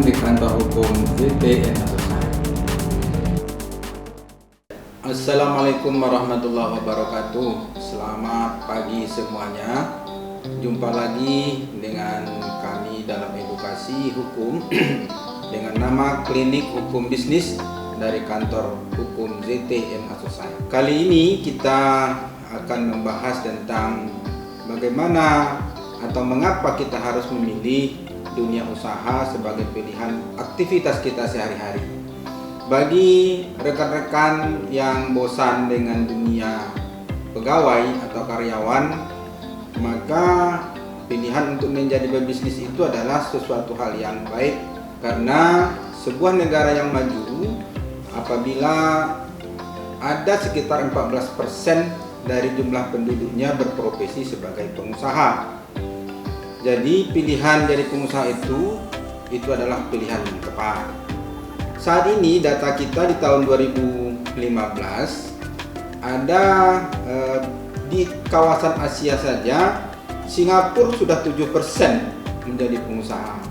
di kantor hukum ZT and Associates. Assalamualaikum warahmatullahi wabarakatuh. Selamat pagi semuanya. Jumpa lagi dengan kami dalam edukasi hukum dengan nama Klinik Hukum Bisnis dari kantor hukum ZT and Associates. Kali ini kita akan membahas tentang bagaimana atau mengapa kita harus memilih dunia usaha sebagai pilihan aktivitas kita sehari-hari. Bagi rekan-rekan yang bosan dengan dunia pegawai atau karyawan, maka pilihan untuk menjadi pebisnis itu adalah sesuatu hal yang baik, karena sebuah negara yang maju apabila ada sekitar 14% dari jumlah penduduknya berprofesi sebagai pengusaha. Jadi pilihan jadi pengusaha itu adalah pilihan yang tepat. Saat ini data kita di tahun 2015 ada di kawasan Asia saja Singapura sudah 7% menjadi pengusaha.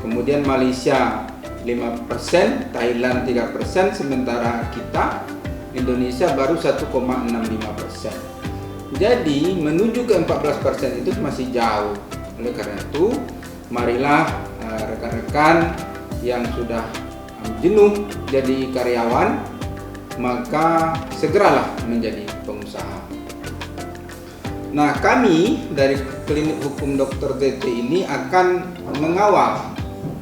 Kemudian Malaysia 5%, Thailand 3%, sementara kita Indonesia baru 1,65%. Jadi menuju ke 14% itu masih jauh. Oleh karena itu, marilah rekan-rekan yang sudah jenuh jadi karyawan, maka segeralah menjadi pengusaha. Nah, kami dari Klinik Hukum Dr. ZT ini akan mengawal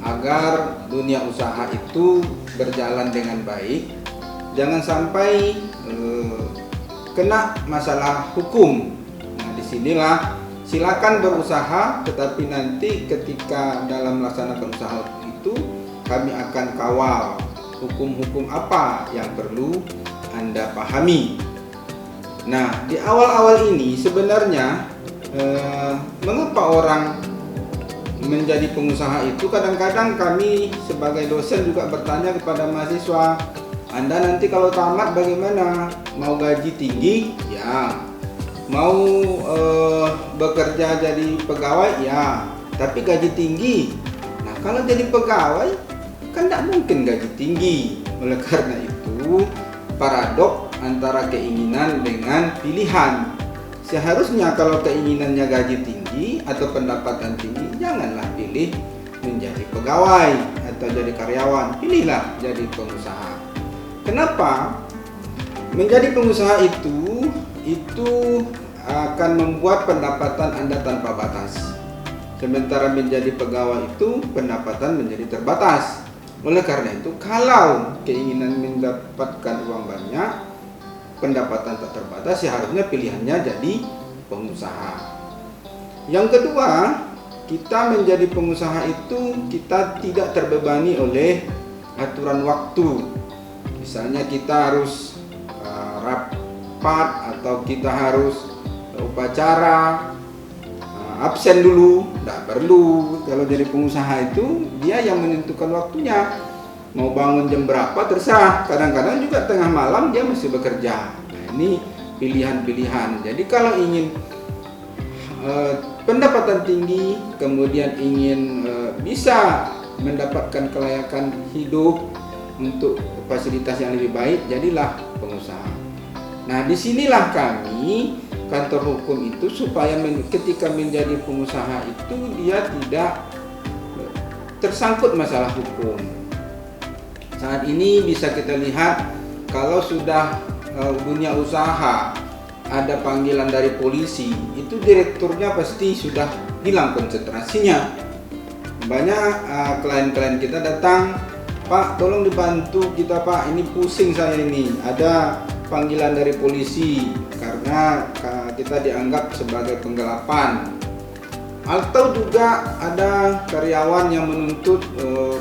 agar dunia usaha itu berjalan dengan baik. Jangan sampai kena masalah hukum. Nah, disinilah silakan berusaha, tetapi nanti ketika dalam melaksanakan usaha itu kami akan kawal hukum-hukum apa yang perlu Anda pahami. Nah, di awal-awal ini sebenarnya mengapa orang menjadi pengusaha itu, kadang-kadang kami sebagai dosen juga bertanya kepada mahasiswa, Anda nanti kalau tamat bagaimana? Mau gaji tinggi? Ya. Mau bekerja jadi pegawai? Ya. Tapi gaji tinggi. Nah, kalau jadi pegawai kan tidak mungkin gaji tinggi. Oleh karena itu paradok antara keinginan dengan pilihan. Seharusnya kalau keinginannya gaji tinggi atau pendapatan tinggi, janganlah pilih menjadi pegawai atau jadi karyawan. Pilihlah jadi pengusaha. Kenapa? Menjadi pengusaha itu akan membuat pendapatan Anda tanpa batas. Sementara menjadi pegawai itu pendapatan menjadi terbatas. Oleh karena itu, kalau keinginan mendapatkan uang banyak, pendapatan tak terbatas, seharusnya pilihannya jadi pengusaha. Yang kedua, kita menjadi pengusaha itu kita tidak terbebani oleh aturan waktu. Misalnya kita harus rapat atau kita harus upacara, absen dulu, tidak perlu. Kalau jadi pengusaha itu dia yang menentukan waktunya. Mau bangun jam berapa terserah. Kadang-kadang juga tengah malam dia masih bekerja. Nah, ini pilihan-pilihan. Jadi kalau ingin pendapatan tinggi, kemudian ingin bisa mendapatkan kelayakan hidup untuk fasilitas yang lebih baik, jadilah pengusaha. Nah, disinilah kami kantor hukum itu supaya ketika menjadi pengusaha itu dia tidak tersangkut masalah hukum. Saat ini bisa kita lihat kalau sudah dunia usaha ada panggilan dari polisi, itu direkturnya pasti sudah hilang konsentrasinya. Banyak klien-klien kita datang, Pak, tolong dibantu kita Pak, ini pusing saya ini, ada panggilan dari polisi karena kita dianggap sebagai penggelapan. Atau juga ada karyawan yang menuntut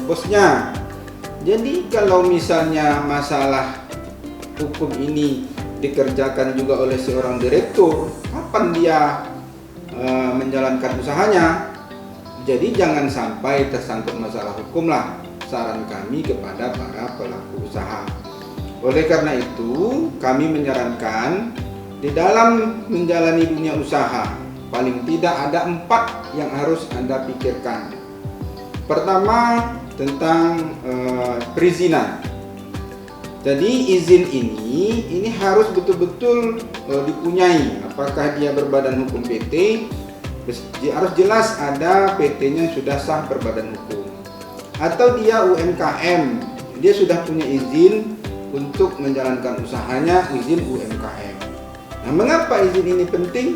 bosnya. Jadi kalau misalnya masalah hukum ini dikerjakan juga oleh seorang direktur, kapan dia menjalankan usahanya? Jadi jangan sampai tersangkut masalah hukum lah, saran kami kepada para pelaku usaha. Oleh karena itu, kami menyarankan di dalam menjalani dunia usaha, paling tidak ada 4 yang harus Anda pikirkan. Pertama, tentang perizinan. Jadi izin ini harus betul-betul dipunyai. Apakah dia berbadan hukum PT, harus jelas ada PT-nya sudah sah berbadan hukum. Atau dia UMKM, dia sudah punya izin untuk menjalankan usahanya, izin UMKM. Nah, mengapa izin ini penting?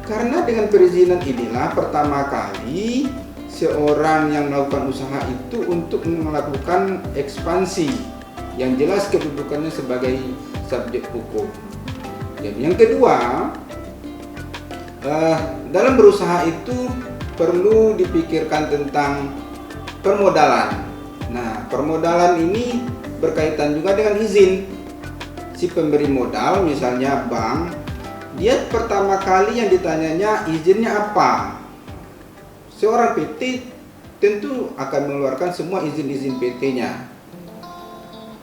Karena dengan perizinan inilah pertama kali seorang yang melakukan usaha itu untuk melakukan ekspansi yang jelas kedudukannya sebagai subjek hukum. Dan yang kedua, dalam berusaha itu perlu dipikirkan tentang permodalan. Nah, permodalan ini berkaitan juga dengan izin. Si pemberi modal, misalnya bank, dia pertama kali yang ditanyanya izinnya apa. Seorang PT tentu akan mengeluarkan semua izin-izin PT-nya.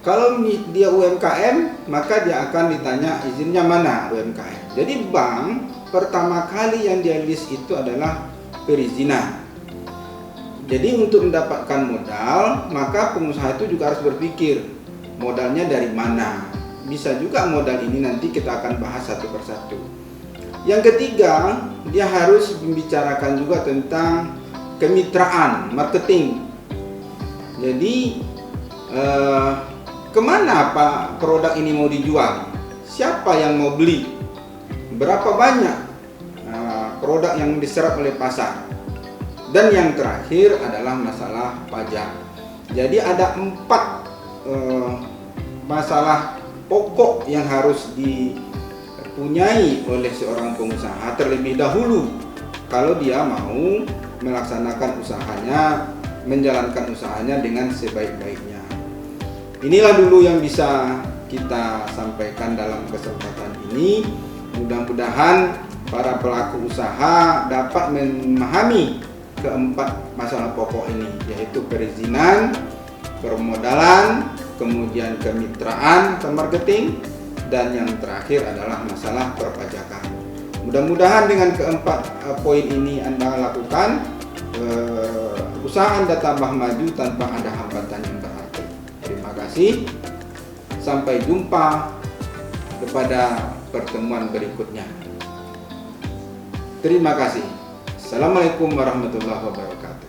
Kalau dia UMKM, maka dia akan ditanya izinnya mana UMKM. Jadi bank pertama kali yang dia list itu adalah perizinan. Jadi untuk mendapatkan modal, maka pengusaha itu juga harus berpikir modalnya dari mana. Bisa juga modal ini nanti kita akan bahas satu persatu. Yang ketiga, dia harus membicarakan juga tentang kemitraan, marketing. Jadi kemana Pak produk ini mau dijual? Siapa yang mau beli? Berapa banyak produk yang diserap oleh pasar? Dan yang terakhir adalah masalah pajak. Jadi ada 4 masalah pokok yang harus dipunyai oleh seorang pengusaha terlebih dahulu kalau dia mau melaksanakan usahanya, menjalankan usahanya dengan sebaik-baiknya. Inilah dulu yang bisa kita sampaikan dalam kesempatan ini. Mudah-mudahan para pelaku usaha dapat memahami keempat masalah pokok ini, yaitu perizinan, permodalan, kemudian kemitraan atau marketing, dan yang terakhir adalah masalah perpajakan. Mudah-mudahan dengan keempat poin ini Anda lakukan, usaha Anda tambah maju tanpa ada hambatan yang berarti. Terima kasih. Sampai jumpa kepada pertemuan berikutnya. Terima kasih. Assalamualaikum warahmatullahi wabarakatuh.